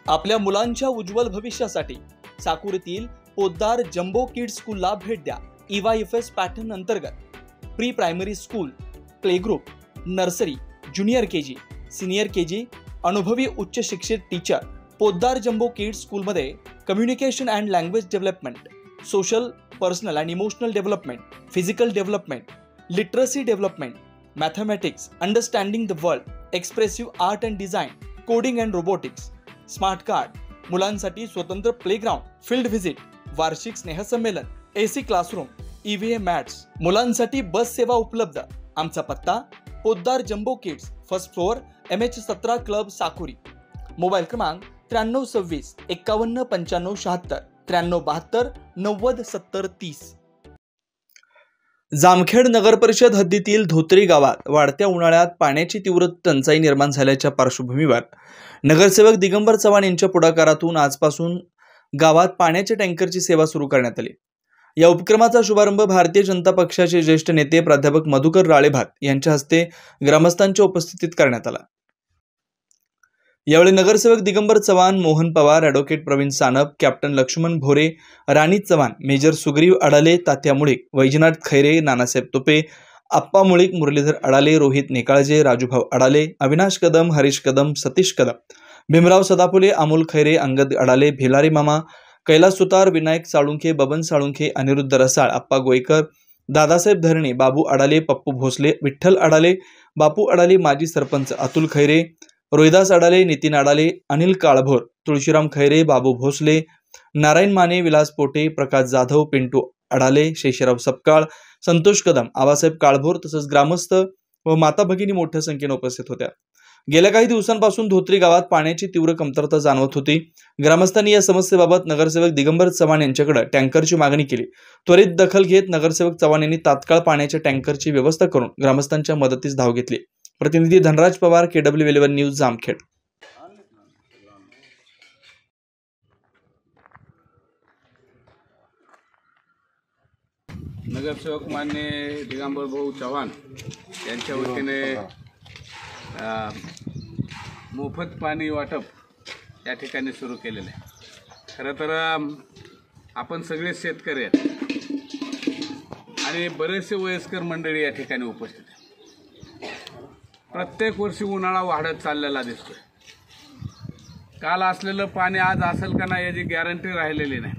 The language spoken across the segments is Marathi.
आपल्या मुलांच्या उज्ज्वल भविष्यासाठी साकुरीतील पोद्दार जम्बो किड्स स्कूलला भेट द्या। EYFS पॅटर्न अंतर्गत pre primary school, play group, nursery, junior KG, senior KG, अनुभवी उच्च शिक्षित टीचर। पोद्दार जम्बो किड्स स्कूलमध्ये communication and language development, social, personal and emotional development, physical development, literacy development, mathematics, understanding the world, expressive art and design, coding and robotics, smart card, मुलांसाठी स्वतंत्र प्लेग्राउंड, फील्ड व्हिजिट, वार्षिक स्नेहसंमेलन, AC क्लासरूम, EVA मॅट्स, मुलांसाठी बस सेवा उपलब्ध। आमचा पत्ता Poddar jumbo kids, first floor, MH17 club, Sakuri. Mobile क्रमांक 9326 51 95 76 93 72 90 70 30। जामखेड नगर परिषद हद्दीतील धोत्री गावात वाढत्या उन्हाळ्यात पाण्याची तीव्र टंचाई निर्माण झाल्याच्या पार्श्वभूमीवर नगरसेवक दिगंबर चव्हाण यांच्या पुढाकारातून आजपासून गावात पाण्याच्या टँकरची सेवा सुरू करण्यात आली। या उपक्रमाचा शुभारंभ भारतीय जनता पक्षाचे ज्येष्ठ नेते प्राध्यापक मधुकर राळेभात यांच्या हस्ते ग्रामस्थांच्या उपस्थितीत करण्यात आला। यावेळी नगरसेवक दिगंबर चव्हाण, मोहन पवार, ॲडव्होकेट प्रवीण सानप, कॅप्टन लक्ष्मण भोरे, राणी चव्हाण, मेजर सुग्रीव अडाले, तात्या मुळीक, वैजनाथ खैरे, नानासाहेब तोपे, आप्पा मुळीक, मुरलीधर अडाले, रोहित नेकाळजे, राजूभाऊ अडाले, अविनाश कदम, हरीश कदम, सतीश कदम, भीमराव सदाफुले, अमोल खैरे, अंगद अडाले, भेलारी मामा, कैलास सुतार, विनायक साळुंखे, बबन साळुंखे, अनिरुद्ध रसाळ, आप्पा गोयकर, दादासाहेब धरणे, बाबू अडाले, पप्पू भोसले, विठ्ठल अडाले, बापू अडाले, माजी सरपंच अतुल खैरे, रोहिदास अडाले, नितीन अडाले, अनिल काळभोर, तुळशीराम खैरे, बाबू भोसले, नारायण माने, विलास पोटे, प्रकाश जाधव, पिंटू अडाले, शेषराव सपकाळ, संतोष कदम, आबासाहेब काळभोर तसंच ग्रामस्थ व माता भगिनी मोठ्या संख्येने उपस्थित होत्या। गेल्या काही दिवसांपासून धोत्री गावात पाण्याची तीव्र कमतरता जाणवत होती। ग्रामस्थांनी या समस्येबाबत नगरसेवक दिगंबर चव्हाण यांच्याकडे टँकरची मागणी केली। त्वरित दखल घेत नगरसेवक चव्हाण यांनी तात्काळ पाण्याच्या टँकरची व्यवस्था करून ग्रामस्थांच्या मदतीस धाव घेतली। प्रतिनिधी धनराज पवार, KW11 न्यूज, जामखेड। नगरसेवक मान्य दिगंबर भाऊ चव्हाण यांच्या वतीने मोफत पाणी वाटप या ठिकाणी सुरू केलेलं आहे। खरं तर आपण सगळे शेतकरी आहेत आणि बरेचसे वयस्कर मंडळी या ठिकाणी उपस्थित आहेत। प्रत्येक वर्षी उन्हाळा वाढत चाललेला दिसतोय। काल असलेलं पाणी आज असेल का नाही याची गॅरंटी राहिलेली नाही।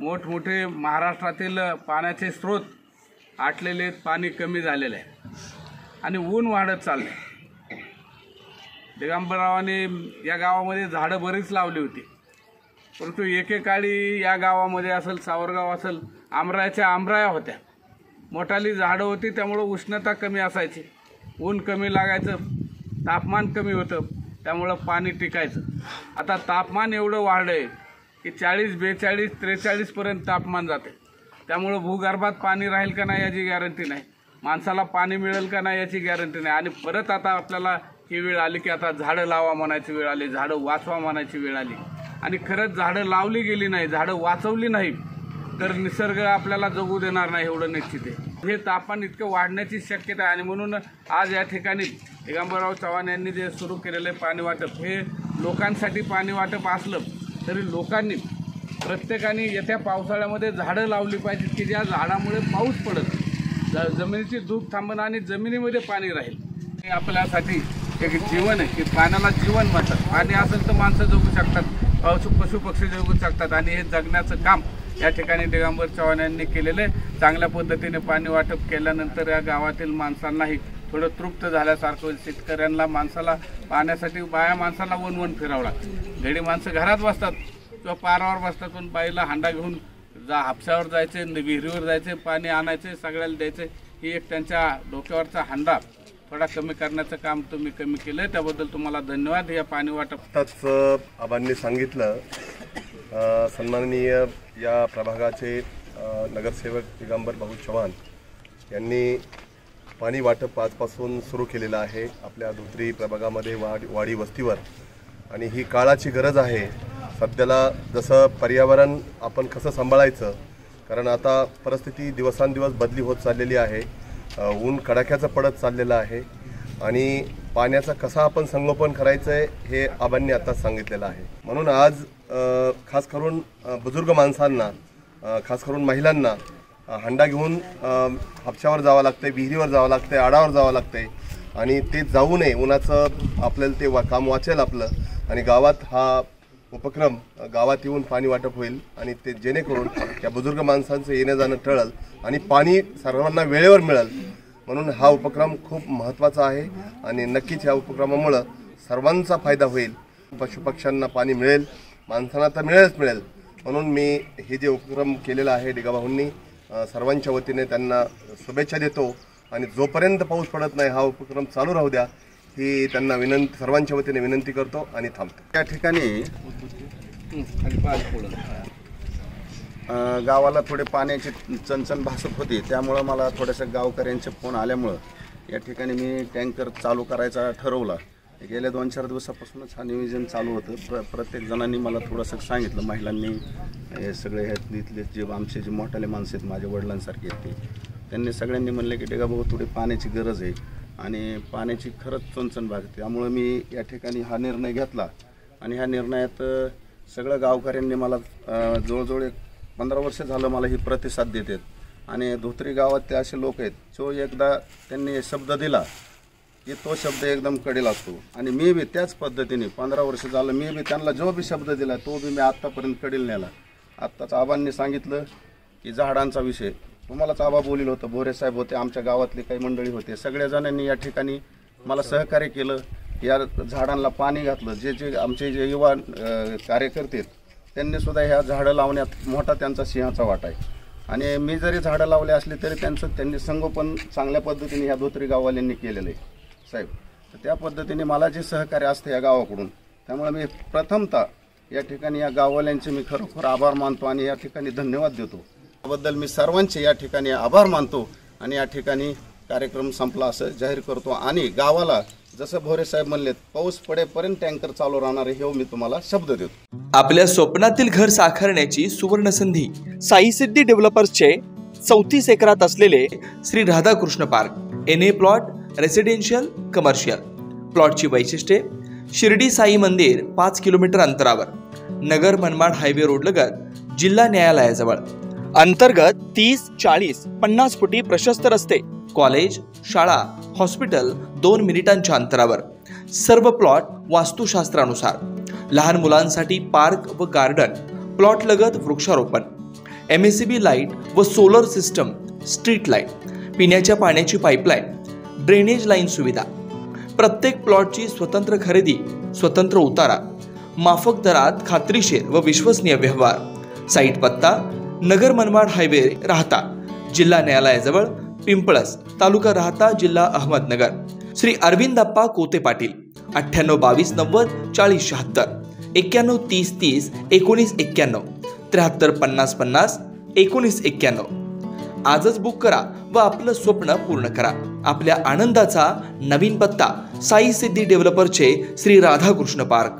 मोठमोठे महाराष्ट्रातील पाण्याचे स्रोत आटलेले आहेत, पाणी कमी झालेलं आहे आणि ऊन वाढत चाललंय। दिगंबररावांनी या गावामध्ये झाडं बरीच लावली होती, परंतु एकेकाळी या गावामध्ये असेल, सावरगाव असेल, आमरायाच्या आमराया होत्या, मोठाली झाडं होती, त्यामुळं उष्णता कमी असायची, ऊन कमी लागायचं, तापमान कमी होतं, त्यामुळं पाणी टिकायचं। आता तापमान एवढं वाढलं आहे की 40, 42, 43 पर्यंत तापमान जाते, त्यामुळं भूगर्भात पाणी राहील का नाही याची गॅरंटी नाही, माणसाला पाणी मिळेल का नाही याची गॅरंटी नाही। आणि परत आता आपल्याला ही वेळ आली की आता झाडं लावा म्हणायची वेळ आली, झाडं वाचवा म्हणायची वेळ आली। आणि खरंच झाडं लावली गेली नाही, झाडं वाचवली नाही तर निसर्ग आपल्याला जगू देणार नाही, एवढं निश्चित आहे। हे तापमान इतकं वाढण्याची शक्यता आहे आणि म्हणून आज या ठिकाणी दिगंबरराव चव्हाण यांनी जे सुरू केलेलं पाणी वाटप, हे लोकांसाठी पाणी वाटप असलं तरी लोकांनी प्रत्येकाने येत्या पावसाळ्यामध्ये झाडं लावली पाहिजेत की ज्या झाडामुळे पाऊस पडत, जमिनीची धूप थांबणं आणि जमिनीमध्ये पाणी राहील। हे आपल्यासाठी एक जीवन आहे की पाण्याला जीवन म्हणतात। पाणी असेल तर माणसं जगू शकतात, पशु पक्षी जगू शकतात आणि हे जगण्याचं काम या ठिकाणी दिगंबर चव्हाण यांनी केलेलं आहे। चांगल्या पद्धतीने पाणी वाटप केल्यानंतर या गावातील माणसांनाही थोडं तृप्त झाल्यासारखं, शेतकऱ्यांना, माणसाला पाण्यासाठी बाया माणसाला वन फिरावं लागतं। घडी माणसं घरात बसतात किंवा पारावर बसतात, पण बाईला हांडा घेऊन हापशावर जायचे, विहिरीवर जायचे, पाणी आणायचे, सगळ्याला द्यायचे। ही एक त्यांच्या डोक्यावरचा हांडा थोडा कमी करण्याचं काम तुम्ही कमी केलं, त्याबद्दल तुम्हाला धन्यवाद। या पाणी वाटप आबांनी सांगितलं, सन्माननीय या प्रभागाचे नगरसेवक दिगंबर भाऊ चव्हाण यांनी पाणी वाटप आजपासून सुरू केलेलं आहे आपल्या धोत्री प्रभागामध्ये वाडी वस्तीवर। आणि ही काळाची गरज आहे। सध्याला जसं पर्यावरण आपण कसं सांभाळायचं, कारण आता परिस्थिती दिवसांदिवस बदली होत चाललेली आहे, ऊन कडाक्याचं पडत चाललेलं आहे आणि पाण्याचा कसा आपण संगोपन करायचं आहे हे आबांनी आता सांगितलेलं आहे. म्हणून आज खास करून बुजुर्ग माणसांना, खास करून महिलांना हंडा घेऊन हापशावर जावं लागतंय, विहिरीवर जावं लागतंय, आडावर जावं लागतंय आणि ते जाऊ नये. उन्हाचं आपल्याला ते काम वाचेल आपलं आणि गावात हा उपक्रम गावात येऊन पाणी वाटप होईल आणि ते जेणेकरून या बुजुर्ग माणसांचं येणं जाणं टळल आणि पाणी सर्वांना वेळेवर मिळेल. म्हणून हा उपक्रम खूप महत्त्वाचा आहे आणि नक्कीच या उपक्रमामुळं सर्वांचा फायदा होईल. पशुपक्ष्यांना पाणी मिळेल, माणसांना तर मिळेल. म्हणून मी हे जे उपक्रम केलेला आहे डिगाभाऊंनी, सर्वांच्या वतीने त्यांना शुभेच्छा देतो आणि जोपर्यंत पाऊस पडत नाही हा उपक्रम चालू राहू द्या ही त्यांना सर्वांच्या वतीने विनंती करतो आणि थांबतो. त्या ठिकाणी गावाला थोडे पाण्याची चणचण भासत होती, त्यामुळं मला थोड्याशा गावकऱ्यांचे फोन आल्यामुळं या ठिकाणी मी टँकर चालू करायचा ठरवला. गेल्या 2-4 दिवसापासूनच हा नियोजन चालू होतं. प्रत्येक जणांनी मला थोडंसं सांगितलं, महिलांनी, हे सगळे हे इथले जे आमचे जे मोठाले माणसं आहेत, माझ्या वडिलांसारखे आहेत, त्यांनी सगळ्यांनी म्हणले की डिगाभाऊ थोडी पाण्याची गरज आहे आणि पाण्याची खरंच चणचण भागते. त्यामुळं मी या ठिकाणी हा निर्णय घेतला आणि ह्या निर्णयात सगळं गावकऱ्यांनी मला जवळजवळ 15 वर्ष झालं मला ही प्रतिसाद देतात आणि धोत्री गावात ते असे लोक आहेत जो एकदा त्यांनी शब्द दिला की तो शब्द एकदम कडेल असतो आणि मी बी त्याच पद्धतीने 15 वर्ष झालं मी बी त्यांना जो बी शब्द दिला तो बी मी आत्तापर्यंत कडेल नेला. आत्ताच आबांनी सांगितलं की झाडांचा विषय तुम्हालाच आबा बोललं होतं, भोरे साहेब होते, आमच्या गावातले काही मंडळी होते, सगळ्या जणांनी या ठिकाणी मला सहकार्य केलं, या झाडांना पाणी घातलं. जे आमचे जे युवा कार्यकर्ते आहेत त्यांनी सुद्धा ह्या झाडं लावण्यात मोठा त्यांचा सिंहाचा वाटा आहे आणि मी जरी झाडं लावले असले तरी त्यांनी संगोपन चांगल्या पद्धतीने ह्या धोत्री गाववाल्यांनी केलेलं आहे साहेब. तर त्या पद्धतीने मला जे सहकार्य असतं या गावाकडून, त्यामुळे मी प्रथमतः या ठिकाणी या गाववाल्यांचे मी खरोखर आभार मानतो आणि या ठिकाणी धन्यवाद देतो. त्याबद्दल मी सर्वांचे या ठिकाणी आभार मानतो आणि या ठिकाणी कार्यक्रम संपला असं जाहीर करतो आणि गावाला जसं भोरे साहेब म्हणलेत पाऊस पडेपर्यंत टँकर चालू राहणार आहे हे मी तुम्हाला शब्द देतो. आपल्या स्वप्नातील घर साकारण्याची सुवर्ण संधी साई सिद्धी डेव्हलपर्सचे 34 एकरात असलेले Shri Radhakrishna park. NA plot, residential, commercial. प्लॉटची वैशिष्ट्ये: शिर्डी साई मंदिर 5 किलोमीटर अंतरावर, नगर मनमाड हायवे रोड लगत, जिल्हा न्यायालयाजवळ. अंतर्गत 30, 40, 50 फुटी प्रशस्त रस्ते, कॉलेज, शाळा, हॉस्पिटल 2 मिनिटांच्या अंतरावर. सर्व प्लॉट वास्तुशास्त्रानुसार. लहान मुलांसाठी पार्क व गार्डन, प्लॉट लगत वृक्षारोपण, MACB लाईट व सोलर सिस्टम, स्ट्रीट लाईट, पिण्याच्या पाण्याची पाईपलाईन, ड्रेनेज लाईन सुविधा. प्रत्येक प्लॉटची स्वतंत्र खरेदी, स्वतंत्र उतारा, माफक दरात खात्रीशीर व विश्वसनीय व्यवहार. साईट पत्ता: नगर मनमाड हायवे, राहता, जिल्हा न्यायालयाजवळ, पिंपळस, तालुका राहता, जिल्हा अहमदनगर. श्री अरविंदप्पा कोते पाटील. 98 22 90 40 76, 91 30 30 19 91, 73 50 50 19 91. आजच बुक करा व आपलं स्वप्न पूर्ण करा. आपल्या आनंदाचा नवीन पत्ता साई सिद्धी डेव्हलपरचे श्री राधाकृष्ण पार्क.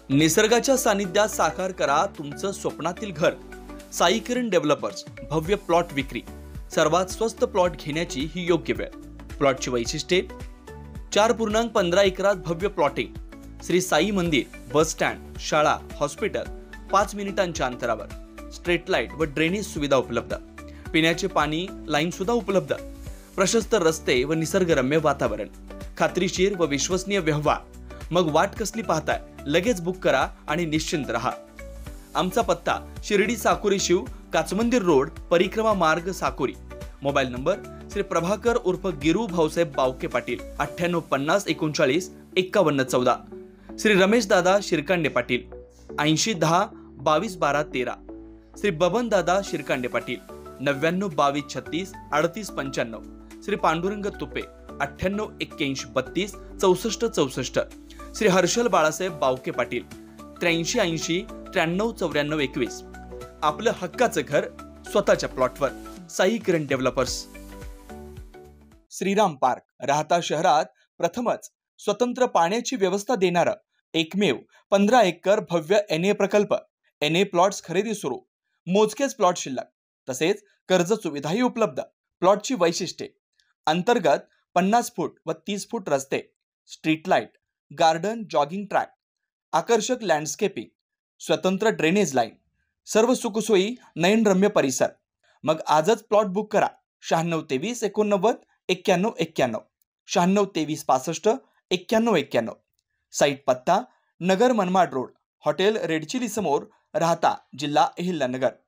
निसर्गाच्या सानिध्यात साकार करा तुमचं स्वप्नातील घर. साई किरण डेव्हलपर्स. भव्य प्लॉट विक्री. सर्वात स्वस्त प्लॉट घेण्याची ही योग्य वेळ. प्लॉटची वैशिष्ट्ये: 4.15 एकरात भव्य प्लॉटिंग, श्री साई मंदिर, बस स्टँड, शाळा, हॉस्पिटल 5 मिनिटांच्या अंतरावर. स्ट्रीट लाईट व ड्रेनेज सुविधा उपलब्ध. पिण्याचे पाणी लाईन सुद्धा उपलब्ध. प्रशस्त रस्ते व निसर्गरम्य वातावरण. खात्रीशीर व विश्वसनीय व्यवहार. मग वाट कसली पाहताय? लगेच बुक करा आणि निश्चिंत रहा. आमचा पत्ता: शिर्डी साकोरी शिव, काचमंदिर रोड, परिक्रमा मार्ग, साकोरी. मोबाईल नंबर: श्री प्रभाकर उर्फ गिरू भाऊसाहेब बावके पाटील. 98 50 39 51 14. श्री रमेश दादा शिरकांडे पाटील. 80 10 22 12 13. श्री बबन दादा शिरकांडे पाटील. 99 22 36 38 95. श्री पांडुरंग तुपे. 98 81 32 64 64. श्री हर्षल बाळासाहेब बावके पाटील. 83 80 93 94 21. आपलं हक्काचं घर स्वतःच्या प्लॉटवर. साई किरण डेव्हलपर्स. श्रीराम पार्क. राहता शहरात प्रथमच स्वतंत्र पाण्याची व्यवस्था देणारं एकमेव 15 एकर भव्य NA प्रकल्प. NA प्लॉट्स खरेदी सुरू. मोजकेच प्लॉट शिल्लक. तसेच कर्ज सुविधाही उपलब्ध. प्लॉटची वैशिष्ट्ये: अंतर्गत 50 फूट व 30 फूट रस्ते, street light, garden, jogging track, आकर्षक लँडस्केपिंग, स्वतंत्र ड्रेनेज लाईन, सर्व सुखसोयी, नयनरम्य परिसर. मग आजच प्लॉट बुक करा. 9623 89 91 91, 9623 65 91 91. साईट पत्ता Nagar Manmad road, hotel red chilli समोर, राहता, जिल्हा अहिल्यानगर.